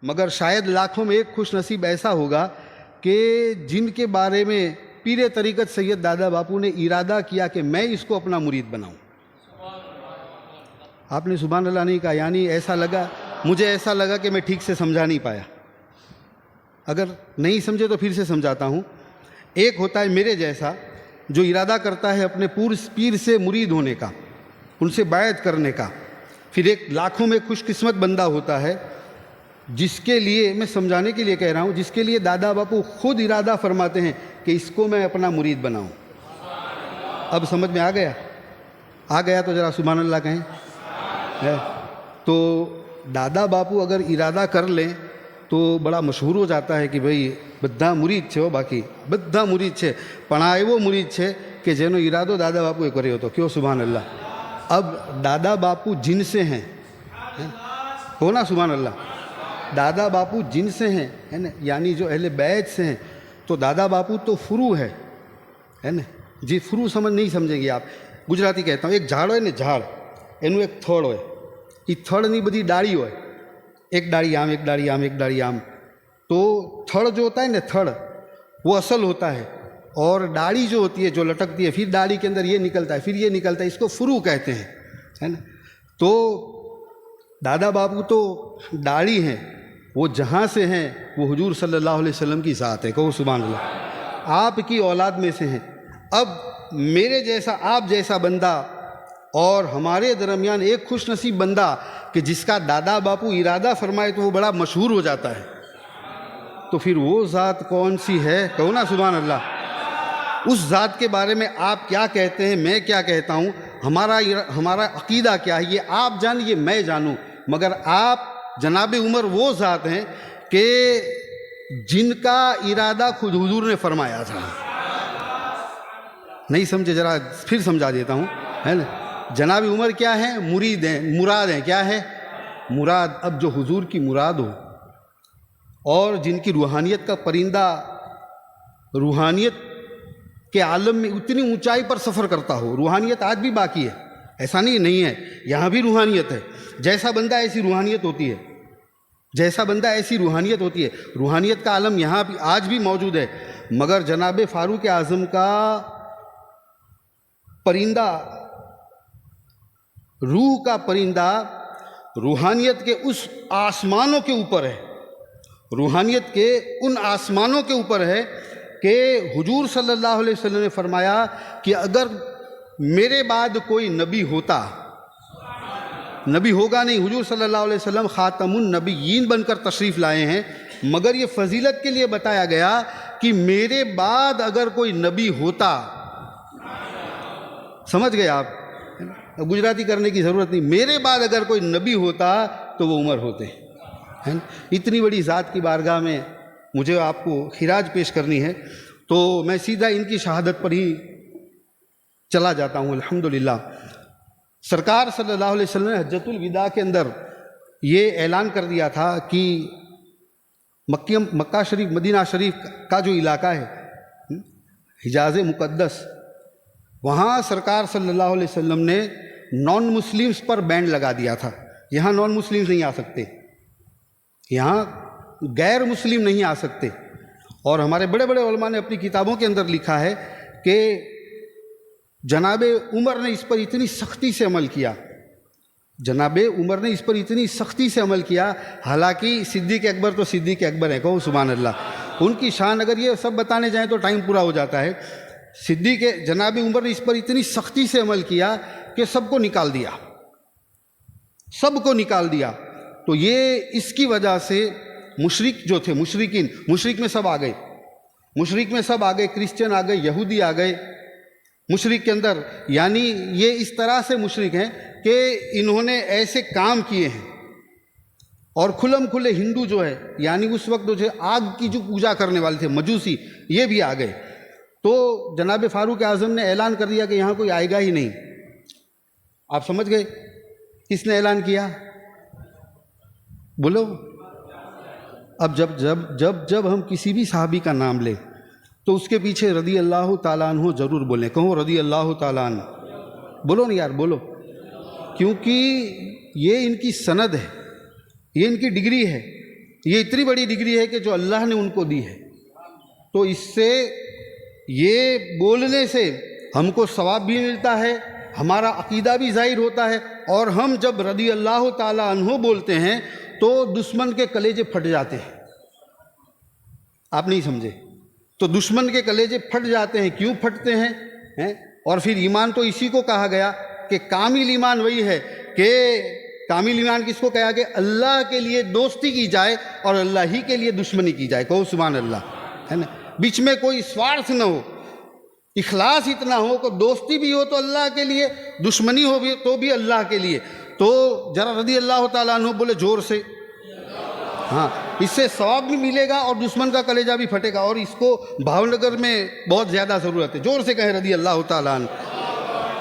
मगर शायद लाखों में एक खुश नसीब ऐसा होगा कि जिनके बारे में पीरे तरीक़त सैयद दादा बापू ने इरादा किया कि मैं इसको अपना मुरीद बनाऊं। आपने सुभान अल्लाह नहीं कहा, यानी ऐसा लगा, मुझे ऐसा लगा कि मैं ठीक से समझा नहीं पाया। अगर नहीं समझे तो फिर से समझाता हूँ। एक होता है मेरे जैसा जो इरादा करता है अपने पीर से मुरीद होने का, उनसे बायत करने का। फिर एक लाखों में खुशकिस्मत बंदा होता है जिसके लिए, मैं समझाने के लिए कह रहा हूँ, जिसके लिए दादा बापू खुद इरादा फरमाते हैं कि इसको मैं अपना मुरीद बनाऊँ। अब समझ में आ गया? आ गया तो ज़रा सुभान अल्लाह कहें। है तो दादा बापू अगर इरादा कर लें तो बड़ा मशहूर हो जाता है कि भाई बद्धा मुरीद छे, बाकी बद्धा मुरीद छे, पण आ एवो मुरीद छे कि जेनो इरादो दादा बापूए कर्यो तो। क्यों सुभान अल्लाह। अब दादा बापू जिनसे हैं, हो ना सुभान अल्लाह, दादा बापू जिनसे हैं, है ना, यानी जो अहले बैत से हैं, तो दादा बापू तो फुरू है ना जी। फुरू समझ नहीं समझेंगे आप, गुजराती कहता हूँ। एक झाड़ हो ने, झाड़ एनु एक थड़ हो, ये थड़नी बड़ी डाड़ी हो, एक डाड़ी आम, एक डाड़ी आम, एक डाड़ी आम। तो थड़ जो होता है ना, थड़ वो असल होता है, और डाड़ी जो होती है जो लटकती है, फिर डाड़ी के अंदर ये निकलता है, फिर ये निकलता है, इसको फुरू कहते हैं, है ना। तो दादा बापू तो डाड़ी हैं, वो जहाँ से हैं वो हुजूर सल्लल्लाहु अलैहि वसल्लम की ज़ात है। कहो सुभान अल्लाह। आपकी औलाद में से हैं। अब मेरे जैसा, आप जैसा बंदा और हमारे दरमियान एक खुश नसीब बंदा कि जिसका दादा बापू इरादा फरमाए तो वो बड़ा मशहूर हो जाता है। तो फिर वो ज़ात कौन सी है? कहो ना सुभान अल्लाह। उस ज़ात के बारे में आप क्या कहते हैं, मैं क्या कहता हूँ, हमारा अकीदा क्या है, ये आप जानिए, ये मैं जानूँ। मगर आप जनाब उमर वो ज़ात हैं कि जिनका इरादा खुद हुजूर ने फरमाया था। नहीं समझे? ज़रा फिर समझा देता हूँ, है ना। जनाब उमर क्या है? मुरीद हैं, मुराद हैं। क्या है? मुराद। अब जो हुजूर की मुराद हो और जिनकी रूहानियत का परिंदा रूहानियत के आलम में उतनी ऊंचाई पर सफ़र करता हो, रूहानियत आज भी बाकी है, ऐसा नहीं है, यहाँ भी रूहानियत है। जैसा बंदा ऐसी रूहानियत होती है, जैसा बंदा ऐसी रूहानियत होती है। रूहानियत का आलम यहाँ भी आज भी मौजूद है। मगर जनाब फारूक आज़म का परिंदा, रूह का परिंदा रूहानियत के उस आसमानों के ऊपर है, रूहानियत के उन आसमानों के ऊपर है कि हुजूर सल्लल्लाहु अलैहि वसल्लम ने फरमाया कि अगर मेरे बाद कोई नबी होता, नबी होगा नहीं, हुजूर सल्लल्लाहु अलैहि वसल्लम खातमुन नबीयीन बनकर तशरीफ़ लाए हैं, मगर ये फजीलत के लिए बताया गया कि मेरे बाद अगर कोई नबी होता, समझ गए आप, गुजराती करने की ज़रूरत नहीं, मेरे बाद अगर कोई नबी होता तो वो उमर होते, है ना। इतनी बड़ी ज़ात की बारगाह में मुझे आपको खिराज पेश करनी है, तो मैं सीधा इनकी शहादत पर ही चला जाता हूँ। अल्हम्दुलिल्लाह, सरकार सल्लल्लाहु अलैहि वसल्लम ने हज्जतुल विदा के अंदर ये ऐलान कर दिया था कि मक्का शरीफ, मदीना शरीफ का जो इलाका है, हिजाज़ मुक़द्दस, वहाँ सरकार सल्लल्लाहु अलैहि वसल्लम ने नॉन मुस्लिम्स पर बैन लगा दिया था। यहाँ नॉन मुस्लिम्स नहीं आ सकते, यहाँ गैर मुस्लिम नहीं आ सकते। और हमारे बड़े बड़े उलमा ने अपनी किताबों के अंदर लिखा है कि जनाब उमर ने इस पर इतनी सख्ती से अमल किया, जनाब उमर ने इस पर इतनी सख्ती से अमल किया। हालांकि सिद्दीक़ अकबर तो सिद्दीक़ अकबर है, कहो सुभान अल्लाह। उनकी शान अगर ये सब बताने जाएँ तो टाइम पूरा हो जाता है। सिद्दीक़ जनाब उमर ने इस पर इतनी सख्ती से अमल किया कि सबको निकाल दिया, सबको निकाल दिया। तो ये इसकी वजह से मुशरिक जो थे, मुशरिकीन, मुशरिक में सब आ गए, मुशरिक में सब आ गए, क्रिश्चियन आ गए, यहूदी आ गए मुशरिक के अंदर। यानी ये इस तरह से मुशरिक हैं कि इन्होंने ऐसे काम किए हैं। और खुलम खुले हिंदू जो है, यानी उस वक्त जो आग की जो पूजा करने वाले थे, मजूसी, ये भी आ गए। तो जनाब फारूक आज़म ने ऐलान कर दिया कि यहाँ कोई आएगा ही नहीं। आप समझ गए किसने ऐलान किया? बोलो। अब जब जब जब जब हम किसी भी साहबी का नाम लें तो उसके पीछे रदी अल्लाह ताला अन्हु ज़रूर बोलें। कहो रदी अल्लाह ताला अन्हु, बोलो ना यार, बोलो, क्योंकि ये इनकी सनद है, ये इनकी डिग्री है। ये इतनी बड़ी डिग्री है कि जो अल्लाह ने उनको दी है। तो इससे ये बोलने से हमको सवाब भी मिलता है, हमारा अकीदा भी ज़ाहिर होता है, और हम जब रदी अल्लाह ताला अन्हो बोलते हैं तो दुश्मन के कलेजे फट जाते हैं। आप नहीं समझे? तो दुश्मन के कलेजे फट जाते हैं। क्यों फटते हैं? और फिर ईमान तो इसी को कहा गया कि कामिल ईमान वही है कि कामिल ईमान किसको कहा कि अल्लाह के लिए दोस्ती की जाए और अल्लाह ही के लिए दुश्मनी की जाए। कहो सुभान अल्लाह, है ना। बीच में कोई स्वार्थ न हो, इखलास इतना हो कि दोस्ती भी हो तो अल्लाह के लिए, दुश्मनी हो भी तो भी अल्लाह के लिए। तो जरा रदी अल्लाह ताला अन्हु बोले जोर से, हाँ, इससे सवाब भी मिलेगा और दुश्मन का कलेजा भी फटेगा। और इसको भावनगर में बहुत ज़्यादा ज़रूरत है। जोर से कहे रदी अल्लाह ताला अन्हु।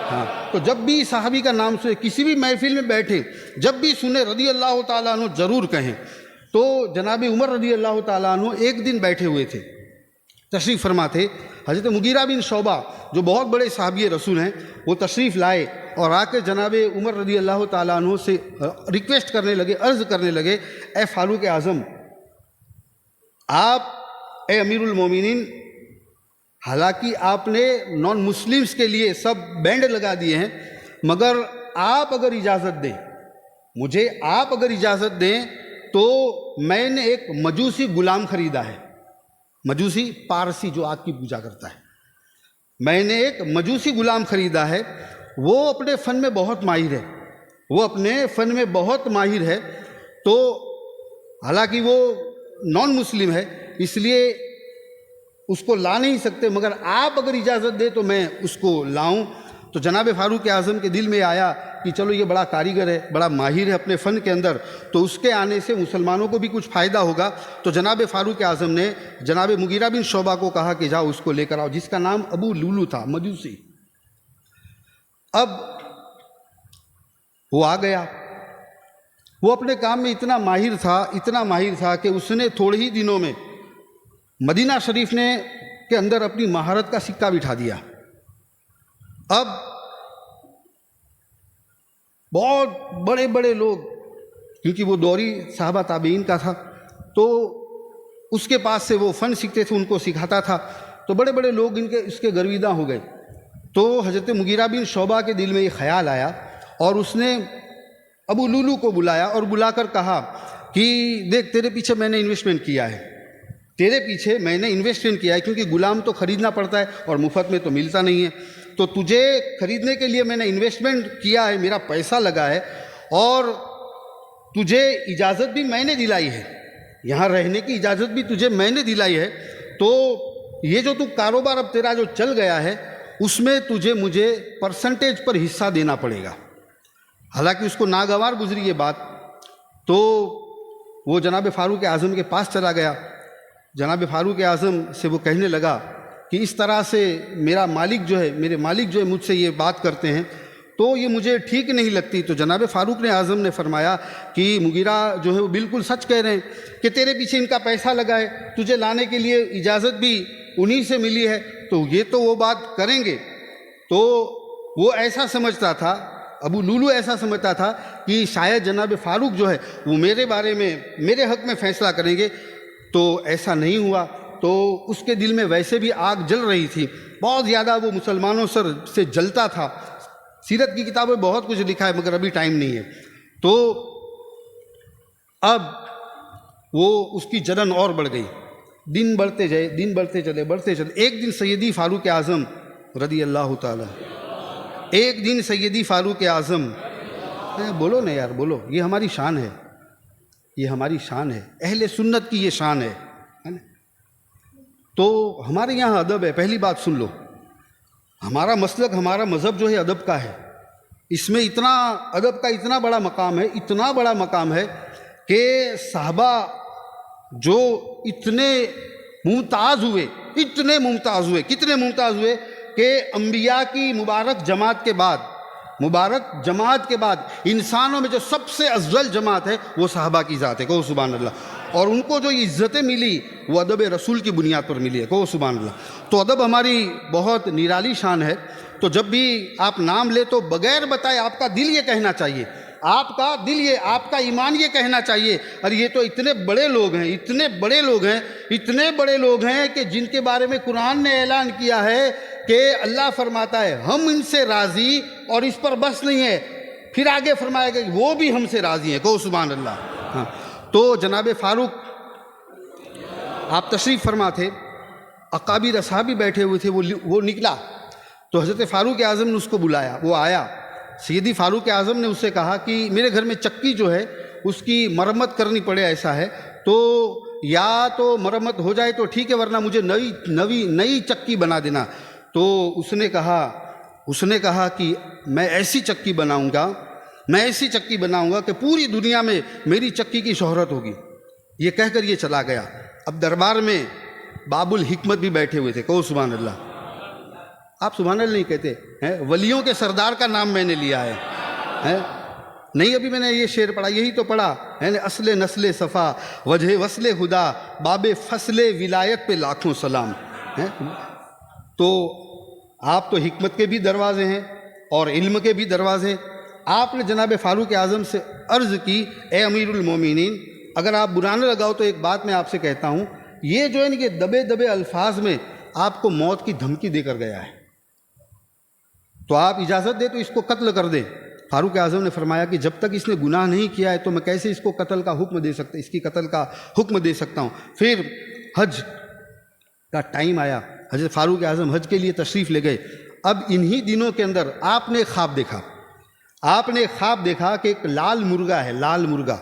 हाँ, तो जब भी साहबी का नाम सुने, किसी भी महफिल में बैठे, जब भी सुने रदी अल्लाह ताला अन्हु ज़रूर कहें। तो जनाब उमर रदी अल्लाह ताला अन्हु एक दिन बैठे हुए थे, तशरीफ़ फरमा थे। हज़रत मुगीरा बिन शोबा जो बहुत बड़े साहबी रसूल हैं, वो तशरीफ़ लाए और आकर जनाब उमर रदी अल्लाह ताला अन्हु से रिक्वेस्ट करने लगे, अर्ज़ करने लगे, ए फ़ारूक़ आज़म, आप ए अमीरुल मोमिनीन, हालांकि आपने नॉन मुस्लिम्स के लिए सब बैंड लगा दिए हैं, मगर आप अगर इजाज़त दें, मुझे आप अगर इजाज़त दें तो मैंने एक मजूसी गुलाम ख़रीदा है। मजूसी पारसी जो आग की पूजा करता है। मैंने एक मजूसी गुलाम ख़रीदा है, वो अपने फ़न में बहुत माहिर है, वो अपने फ़न में बहुत माहिर है। तो हालांकि वो नॉन मुस्लिम है, इसलिए उसको ला नहीं सकते, मगर आप अगर इजाज़त दे तो मैं उसको लाऊं। तो जनाब फ़ारूक़ आज़म के दिल में आया कि चलो ये बड़ा कारीगर है, बड़ा माहिर है अपने फ़न के अंदर, तो उसके आने से मुसलमानों को भी कुछ फ़ायदा होगा। तो जनाब फ़ारूक़ आज़म ने जनाब मुगीरा बिन शोबा को कहा कि जाओ उसको लेकर आओ, जिसका नाम अबू लुलू था, मजूसी। अब वो आ गया। वो अपने काम में इतना माहिर था, इतना माहिर था कि उसने थोड़े ही दिनों में मदीना शरीफ ने के अंदर अपनी महारत का सिक्का बिठा दिया। अब बहुत बड़े बड़े लोग, क्योंकि वो दौरी साहबा ताबीन का था, तो उसके पास से वो फ़न सीखते थे, उनको सिखाता था। तो बड़े बड़े लोग इनके इसके गर्विदा हो गए। तो हज़रत मुगीरा बिन शोबा के दिल में ये ख्याल आया और उसने अबू लुलू को बुलाया और बुलाकर कहा कि देख, तेरे पीछे मैंने इन्वेस्टमेंट किया है, तेरे पीछे मैंने इन्वेस्टमेंट किया है, क्योंकि गुलाम तो ख़रीदना पड़ता है और मुफ्त में तो मिलता नहीं है। तो तुझे ख़रीदने के लिए मैंने इन्वेस्टमेंट किया है, मेरा पैसा लगा है, और तुझे इजाज़त भी मैंने दिलाई है, यहाँ रहने की इजाज़त भी तुझे मैंने दिलाई है। तो ये जो तू कारोबार अब तेरा जो चल गया है, उसमें तुझे मुझे परसेंटेज पर हिस्सा देना पड़ेगा। हालांकि उसको नागवार गुजरी ये बात। तो वो जनाब फ़ारूक़ आज़म के पास चला गया। जनाब फ़ारूक़ आज़म से वो कहने लगा कि इस तरह से मेरा मालिक जो है, मेरे मालिक जो है मुझसे ये बात करते हैं, तो ये मुझे ठीक नहीं लगती। तो जनाब फ़ारूक़ आज़म ने फरमाया कि मुगीरा जो है वो बिल्कुल सच कह रहे हैं कि तेरे पीछे इनका पैसा लगा है, तुझे लाने के लिए इजाज़त भी उन्हीं से मिली है, तो ये तो वो बात करेंगे। तो वो ऐसा समझता था, अबू लुलू ऐसा समझता था कि शायद जनाब फ़ारूक़ जो है वो मेरे बारे में, मेरे हक़ में फ़ैसला करेंगे। तो ऐसा नहीं हुआ। तो उसके दिल में वैसे भी आग जल रही थी, बहुत ज़्यादा वो मुसलमानों से जलता था। सीरत की किताबें बहुत कुछ लिखा है, मगर अभी टाइम नहीं है। तो अब वो उसकी जलन और बढ़ गई, दिन बढ़ते गए, दिन बढ़ते चले। एक दिन सैयदी फ़ारूक़ आज़म रदी अल्लाह ताला, एक दिन सैयदी फ़ारूक़ आज़म, बोलो ना यार, बोलो, ये हमारी शान है, ये हमारी शान है, अहले सुन्नत की ये शान है ना। तो हमारे यहाँ अदब है। पहली बात सुन लो, हमारा मसलक, हमारा मज़हब जो है अदब का है। इसमें इतना अदब का इतना बड़ा मकाम है, इतना बड़ा मकाम है कि साहबा जो इतने मुमताज़ हुए, इतने मुमताज़ हुए, कितने मुमताज़ हुए कि अम्बिया की मुबारक जमात के बाद इंसानों में जो सबसे अफजल जमात है वो साहबा की ज़ात है। कहो सुभान अल्लाह। और उनको जो इज़्ज़तें मिली वो अदब रसूल की बुनियाद पर मिली है। कहो सुभान अल्लाह। तो अदब हमारी बहुत निराली शान है। तो जब भी आप नाम ले तो बग़ैर बताए आपका दिल ये कहना चाहिए आपका दिल ये, आपका ईमान ये कहना चाहिए, अरे ये तो इतने बड़े लोग हैं, इतने बड़े लोग हैं, इतने बड़े लोग हैं कि जिनके बारे में कुरान ने ऐलान किया है कि अल्लाह फरमाता है हम इनसे राज़ी और इस पर बस नहीं है, फिर आगे फरमाएगा कि वो भी हमसे राज़ी हैं। कहो सुभान अल्लाह। हाँ, तो जनाब फ़ारूक आप तशरीफ़ फरमा थे, अकाबिर असहाबी बैठे हुए थे, वो निकला तो हज़रत फ़ारूक आज़म ने उसको बुलाया, वो आया। सैयदी फ़ारूक आज़म ने उससे कहा कि मेरे घर में चक्की जो है उसकी मरम्मत करनी पड़े, ऐसा है तो या तो मरम्मत हो जाए तो ठीक है, वरना मुझे नई चक्की बना देना। तो उसने कहा कि मैं ऐसी चक्की बनाऊंगा, मैं ऐसी चक्की बनाऊंगा कि पूरी दुनिया में मेरी चक्की की शोहरत होगी। ये कहकर ये चला गया। अब दरबार में बाबुल हिकमत भी बैठे हुए थे। कहो सुभान अल्लाह। आप सुभान अल्लाह नहीं कहते हैं? वलियों के सरदार का नाम मैंने लिया है? नहीं, अभी मैंने ये शेर पढ़ा, यही तो पढ़ा है, असले नस्ले सफ़ा वजह वसले खुदा बाबे फसले विलायत पे लाखों सलाम है। तो आप तो हिकमत के भी दरवाजे हैं और इल्म के भी दरवाजे। आपने जनाब फ़ारूक आज़म से अर्ज़ की, ए अमीरुल मोमिनीन, अगर आप बुरा न लगाओ तो एक बात मैं आपसे कहता हूँ, ये जो है ना, कि दबे दबे अल्फाज में आपको मौत की धमकी देकर गया है, तो आप इजाज़त दे तो इसको कत्ल कर दें। फ़ारूक आज़म ने फरमाया कि जब तक इसने गुनाह नहीं किया है तो मैं कैसे इसको कत्ल का हुक्म दे सकता, इसकी कत्ल का हुक्म दे सकता हूँ। फिर हज का टाइम आया, हज़रत फ़ारूक आज़म हज के लिए तशरीफ़ ले गए। अब इन्हीं दिनों के अंदर आपने ख्वाब देखा कि एक लाल मुर्गा है, लाल मुर्गा,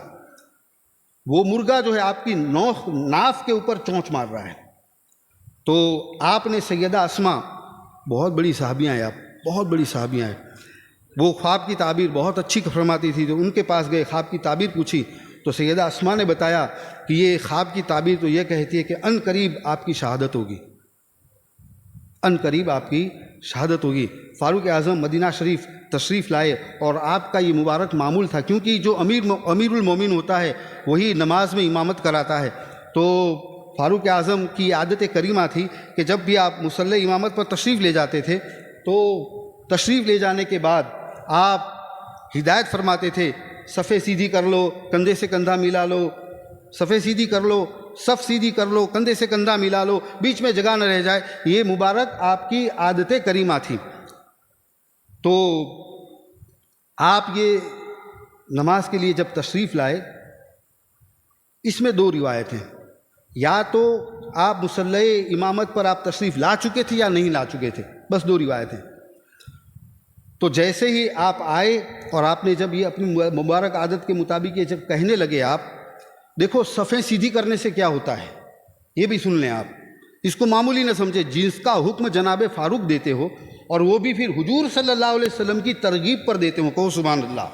वो मुर्गा जो है आपकी नाफ के ऊपर चोंच मार रहा है। तो आपने सैयदा अस्मा, बहुत बड़ी साहबियाँ हैं आप, बहुत बड़ी साहबियाँ हैं, वो ख्वाब की ताबीर बहुत अच्छी फरमाती थी, तो उनके पास गए, ख्वाब की ताबीर पूछी तो सैयदा अस्मा ने बताया कि ये ख्वाब की ताबीर तो ये कहती है कि अन करीब आपकी शहादत होगी, अन करीब आपकी शहादत होगी। फ़ारूक आज़म मदीना शरीफ तशरीफ़ लाए और आपका ये मुबारक मामूल था, क्योंकि जो अमीरुल मोमिन होता है वही नमाज में इमामत कराता है। तो फ़ारूक आज़म की आदत करीमा थी कि जब भी आप मुसल्ले इमामत पर तशरीफ़ ले जाते थे तो तशरीफ़ ले जाने के बाद आप हिदायत फरमाते थे, सफ़े सीधी कर लो, कंधे से कंधा मिला लो, सफ़े सीधी कर लो, सफ़ सीधी कर लो, कंधे से कंधा मिला लो, बीच में जगह न रह जाए। ये मुबारक आपकी आदत करीमा थी। तो आप ये नमाज के लिए जब तशरीफ़ लाए, इसमें दो रिवायत हैं, या तो आप मुसल्ले इमामत पर आप तशरीफ़ ला चुके थे या नहीं ला चुके थे, बस दो रिवायत हैं। तो जैसे ही आप आए और आपने जब ये अपनी मुबारक आदत के मुताबिक ये जब कहने लगे, आप देखो सफ़ें सीधी करने से क्या होता है ये भी सुन लें आप, इसको मामूली न समझे। जिसका हुक्म जनाब फ़ारूक देते हो और वो भी फिर हुजूर सल्लल्लाहु अलैहि वसल्लम की तरगीब पर देते हो, कहो सुभान अल्लाह।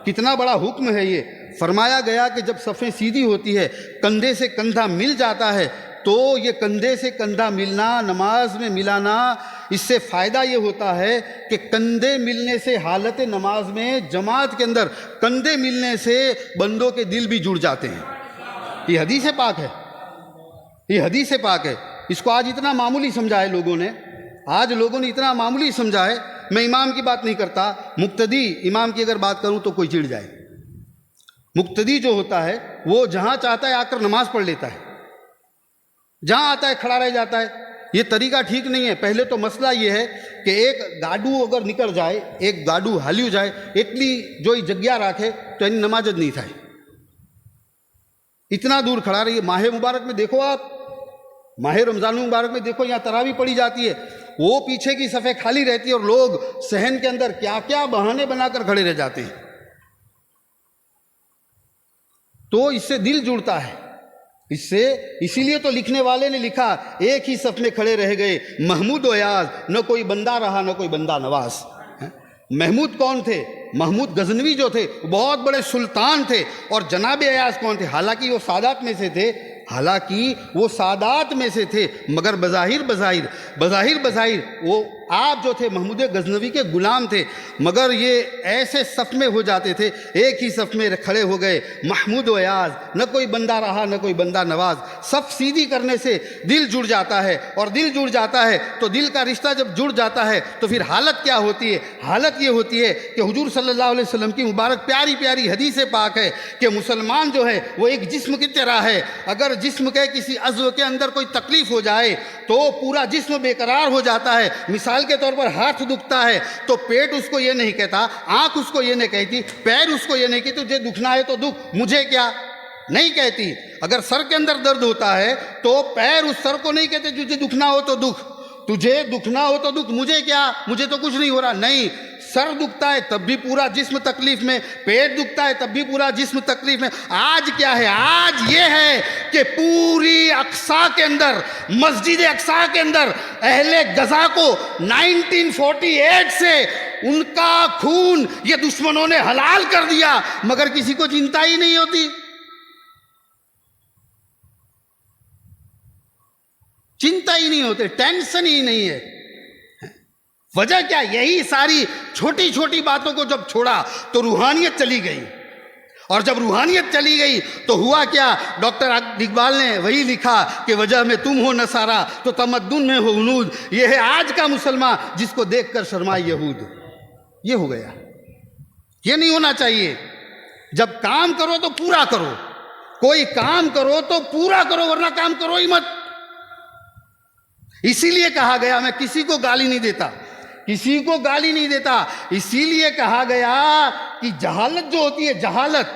कितना बड़ा हुक्म है ये। फरमाया गया कि जब सफ़ें सीधी होती है, कंधे से कंधा मिल जाता है, तो ये कंधे से कंधा मिलना, नमाज में मिलाना, इससे फ़ायदा ये होता है कि कंधे मिलने से हालत नमाज में जमात के अंदर कंधे मिलने से बंदों के दिल भी जुड़ जाते हैं। ये हदीस पाक है, ये हदीस पाक है। इसको आज इतना मामूली समझा है लोगों ने, आज लोगों ने इतना मामूली समझा है। मैं इमाम की बात नहीं करता, मुक्तदी इमाम की अगर बात करूं तो कोई चिढ़ जाए। मुक्तदी जो होता है वो जहां चाहता है आकर नमाज पढ़ लेता है, जहां आता है खड़ा रह जाता है। ये तरीका ठीक नहीं है। पहले तो मसला ये है कि एक गाडू अगर निकल जाए, एक गाडू हालियो जाए, एकली जो जग्या रखे तो यानी नमाज नहीं थाय। इतना दूर खड़ा रही। माह मुबारक में देखो आप, माह रमज़ान मुबारक में देखो, यहाँ तरावी पड़ी जाती है, वो पीछे की सफ़े खाली रहती है और लोग सहन के अंदर क्या क्या बहाने बनाकर खड़े रह जाते हैं। तो इससे दिल जुड़ता है, इससे, इसीलिए तो लिखने वाले ने लिखा, एक ही सफ में खड़े रह गए महमूद व याज, न कोई बंदा रहा न कोई बंदा नवाज। महमूद कौन थे? महमूद गजनवी जो थे, बहुत बड़े सुल्तान थे। और जनाब अयाज कौन थे? हालांकि वो सादात में से थे, हालांकि वो सादात में से थे, मगर बज़ाहिर वो आप जो थे महमूद गजनवी के गुलाम थे, मगर ये ऐसे सफ़ में हो जाते थे, एक ही सफ़ में खड़े हो गए महमूद व याज, न कोई बंदा रहा न कोई बंदा नवाज। सफ़ सीधी करने से दिल जुड़ जाता है, और दिल जुड़ जाता है तो दिल का रिश्ता जब जुड़ जाता है तो फिर हालत क्या होती है? हालत ये होती है कि हुजूर सल्लल्लाहु अलैहि वसल्लम की मुबारक प्यारी प्यारी हदीस पाक है कि मुसलमान जो है वो एक जिस्म की तरह है। अगर जिस्म के किसी अज़्व के अंदर कोई तकलीफ़ हो जाए तो पूरा जिस्म बेकरार हो जाता है। मिसाल के तौर पर हाथ दुखता है तो पेट उसको ये नहीं कहता, आँख उसको ये नहीं कहती, पैर उसको ये नहीं कहती तुझे दुखना है तो दुख, मुझे क्या नहीं कहती। अगर सर के अंदर दर्द होता है तो पैर उस सर को नहीं कहते तुझे दुखना हो तो दुख, तुझे दुखना हो तो दुख, मुझे क्या, मुझे तो कुछ नहीं हो रहा। नहीं, सर दुखता है तब भी पूरा जिस्म तकलीफ में, पेट दुखता है तब भी पूरा जिस्म तकलीफ में। आज क्या है? आज ये है कि पूरी अक्सा के अंदर, मस्जिद अक्सा के अंदर अहले गजा को 1948 से उनका खून ये दुश्मनों ने हलाल कर दिया, मगर किसी को चिंता ही नहीं होती। चिंता ही नहीं होते, टेंशन ही नहीं है। वजह क्या? यही सारी छोटी छोटी बातों को जब छोड़ा तो रूहानियत चली गई, और जब रूहानियत चली गई तो हुआ क्या? डॉक्टर इकबाल ने वही लिखा कि वजह में तुम हो नसारा तो तमद्दुन में हो हुनूद। ये है आज का मुसलमान जिसको देखकर शर्माए यहूद। ये हो गया, ये नहीं होना चाहिए। जब काम करो तो पूरा करो, कोई काम करो तो पूरा करो, वरना काम करो ही मत। इसीलिए कहा गया, मैं किसी को गाली नहीं देता, किसी को गाली नहीं देता, इसीलिए कहा गया कि जहालत जो होती है, जहालत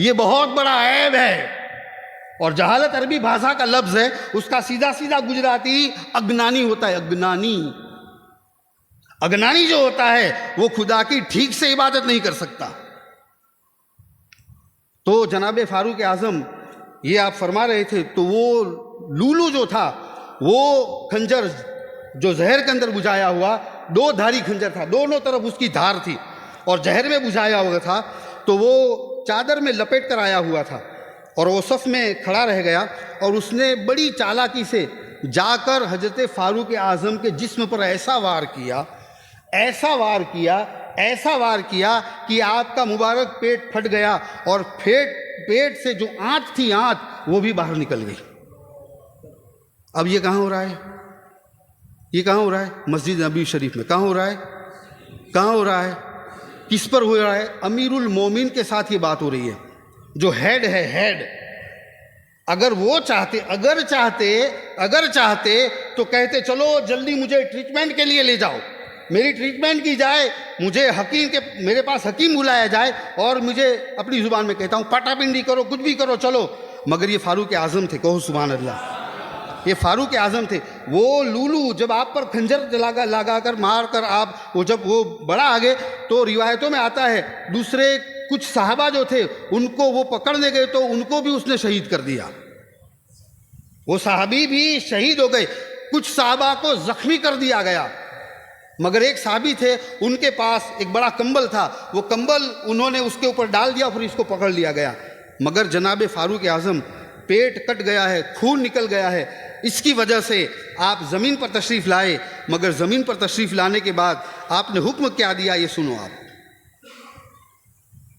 ये बहुत बड़ा ऐब है। और जहालत अरबी भाषा का लफ्ज है, उसका सीधा सीधा गुजराती अज्ञानी होता है। अज्ञानी, अज्ञानी जो होता है वो खुदा की ठीक से इबादत नहीं कर सकता। तो जनाब फारूक आजम ये आप फरमा रहे थे, तो वो लूलू जो था, वो खंजर जो जहर के अंदर बुझाया हुआ, दो धारी खंजर था, दोनों तरफ उसकी धार थी, और जहर में बुझाया हुआ था, तो वो चादर में लपेट कर आया हुआ था, और वो सफ़ में खड़ा रह गया, और उसने बड़ी चालाकी से जाकर हजरत फारूक आज़म के जिस्म पर ऐसा वार किया, ऐसा वार किया, ऐसा वार किया कि आपका मुबारक पेट फट गया, और पेट से जो आँत थी, आँत वो भी बाहर निकल गई। अब ये कहाँ हो रहा है? ये कहाँ हो रहा है? मस्जिद नबी शरीफ में। कहाँ हो रहा है? कहाँ हो रहा है? किस पर हो रहा है? अमीरुल मोमिन के साथ ये बात हो रही है, जो हेड है, हेड। अगर वो चाहते, अगर चाहते तो कहते चलो जल्दी मुझे ट्रीटमेंट के लिए ले जाओ, मेरी ट्रीटमेंट की जाए, मुझे हकीम के, मेरे पास हकीम बुलाया जाए, और मुझे अपनी ज़ुबान में कहता हूँ पाटापिंडी करो, कुछ भी करो, चलो। मगर ये फारूक आज़म थे, कहो सुभान अल्लाह, ये फारूक आज़म थे। वो लूलू जब आप पर खंजर लगा कर मार कर आप जब वो बड़ा आगे, तो रिवायतों में आता है दूसरे कुछ साहबा जो थे उनको वो पकड़ने गए तो उनको भी उसने शहीद कर दिया, वो साहबी भी शहीद हो गए, कुछ साहबा को जख्मी कर दिया गया। मगर एक साहबी थे, उनके पास एक बड़ा कंबल था, वो कंबल उन्होंने उसके ऊपर डाल दिया, फिर इसको पकड़ लिया गया। मगर जनाब फारूक आज़म पेट कट गया है, खून निकल गया है, इसकी वजह से आप ज़मीन पर तशरीफ़ लाए। मगर ज़मीन पर तशरीफ़ लाने के बाद आपने हुक्म क्या दिया, ये सुनो।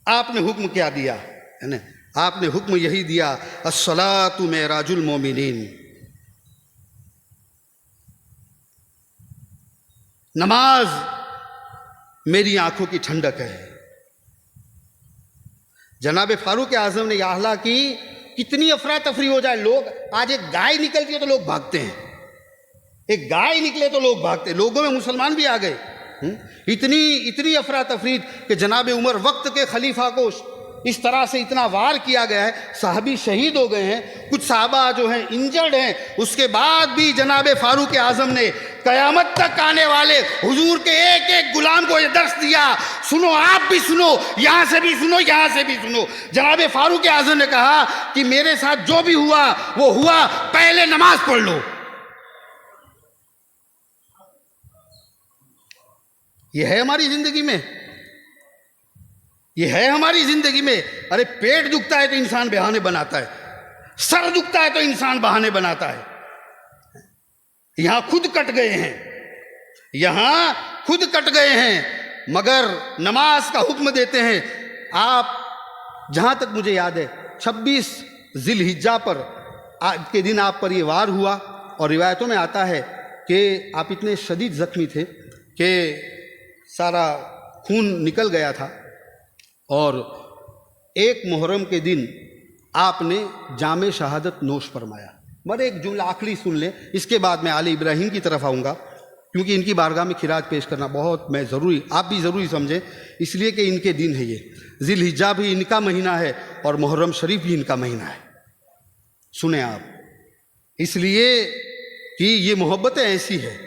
आपने हुक्म क्या दिया है ना? आपने हुक्म यही दिया, अस्सलातु मेराजुल मोमिनीन, नमाज मेरी आंखों की ठंडक है। जनाब फारूक आज़म ने यह अहला की, कितनी अफरा तफरी हो जाए, लोग आज एक गाय निकलती है तो लोग भागते हैं, एक गाय निकले तो लोग भागते, लोगों में मुसलमान भी आ गए। इतनी अफरा तफरी कि जनाब उमर वक्त के खलीफा को इस तरह से इतना वार किया गया है, साहबी शहीद हो गए हैं, कुछ साहबा जो हैं इंजर्ड हैं। उसके बाद भी जनाब फारूक आज़म ने क़यामत तक आने वाले हुजूर के एक एक गुलाम को यह दर्श दिया, सुनो, आप भी सुनो, यहाँ से भी सुनो, यहाँ से भी सुनो। जनाब फारूक आज़म ने कहा कि मेरे साथ जो भी हुआ वो हुआ, पहले नमाज पढ़ लो। ये है हमारी ज़िंदगी में, ये है हमारी ज़िंदगी में। अरे पेट दुखता है तो इंसान बहाने बनाता है, सर दुखता है तो इंसान बहाने बनाता है। यहां खुद कट गए हैं, यहाँ खुद कट गए हैं मगर नमाज का हुक्म देते हैं। आप, जहाँ तक मुझे याद है, 26 जिलहिज्जा पर आज के दिन आप पर ये वार हुआ और रिवायतों में आता है कि आप इतने शदीद ज़ख्मी थे कि सारा खून निकल गया था और 1 मुहर्रम के दिन आपने जामे शहादत नोश फरमाया। मगर एक जुमला आखिरी सुन लें, इसके बाद मैं आले इब्राहिम की तरफ आऊँगा, क्योंकि इनकी बारगाह में खिराज पेश करना बहुत मैं ज़रूरी, आप भी ज़रूरी समझें, इसलिए कि इनके दिन है ये। जिलहिज्जा भी इनका महीना है और मुहर्रम शरीफ भी इनका महीना है। सुने आप, इसलिए कि ये मोहब्बतें ऐसी है,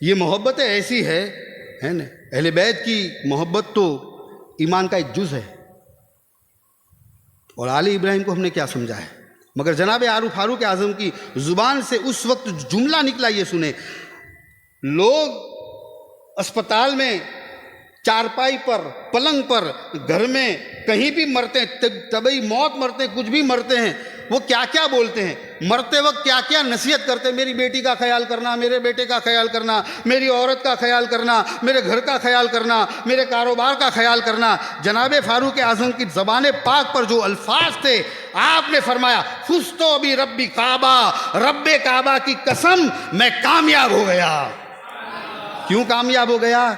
ये मोहब्बतें ऐसी है ना। अहले बैत की मोहब्बत तो ईमान का एक जुज़ है और आले इब्राहिम को हमने क्या समझा है। मगर जनाब फारूक आज़म की ज़ुबान से उस वक्त जुमला निकला, ये सुने, लोग अस्पताल में, चारपाई पर, पलंग पर, घर में कहीं भी मरते हैं, तबई मौत मरते हैं, कुछ भी मरते हैं, वो क्या क्या बोलते हैं, मरते वक्त क्या क्या नसीहत करते हैं। मेरी बेटी का ख्याल करना, मेरे बेटे का ख्याल करना, मेरी औरत का ख्याल करना, मेरे घर का ख्याल करना, मेरे कारोबार का ख्याल करना। जनाब फारूक आज़म की ज़बान पाक पर जो अल्फाज थे, आपने फरमाया, फुस्तो भी रब्बी काबा, रब्बे काबा की कसम मैं कामयाब हो गया। क्यों कामयाब हो गया?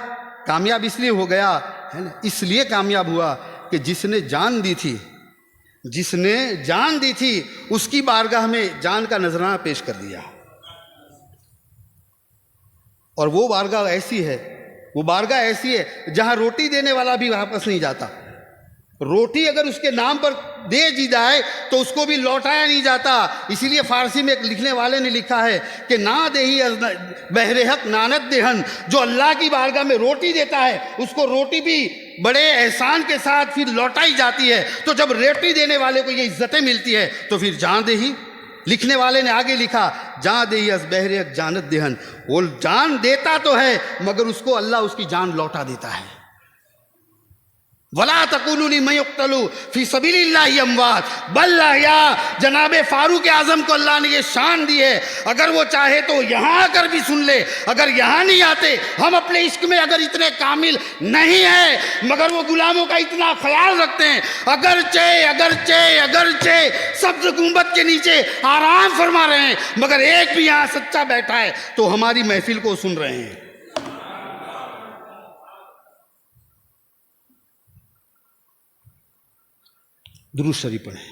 कामयाब इसलिए हो गया है ना, इसलिए कामयाब हुआ कि जिसने जान दी थी, जिसने जान दी थी, उसकी बारगाह में जान का नजराना पेश कर दिया। और वो बारगाह ऐसी है, वो बारगाह ऐसी है जहां रोटी देने वाला भी वापस नहीं जाता। रोटी अगर उसके नाम पर दे दी जाए तो उसको भी लौटाया नहीं जाता। इसीलिए फारसी में एक लिखने वाले ने लिखा है कि ना देही बहरे हक नानत देहन, जो अल्लाह की बारगाह में रोटी देता है उसको रोटी भी बड़े एहसान के साथ फिर लौटाई जाती है। तो जब रोटी देने वाले को ये इज्जतें मिलती है तो फिर जान देही, लिखने वाले ने आगे लिखा, जान देही अस बहरे हक जानत देहन, वो जान देता तो है मगर उसको अल्लाह उसकी जान लौटा देता है। वला तकुलू लिमन युक्तलू फी सबीलिल्लाहि अमवात बल अहया। जनाबे फारूक आज़म को अल्लाह ने ये शान दी है, अगर वो चाहे तो यहाँ आकर भी सुन ले। अगर यहाँ नहीं आते, हम अपने इश्क में अगर इतने कामिल नहीं है मगर वो गुलामों का इतना ख्याल रखते हैं, अगरचे अगरचे अगरचे सब्ज़ गुंबद के नीचे आराम फरमा रहे हैं मगर एक भी यहाँ सच्चा बैठा है तो हमारी महफिल को सुन रहे हैं। दुरूद शरीफ पढ़ें।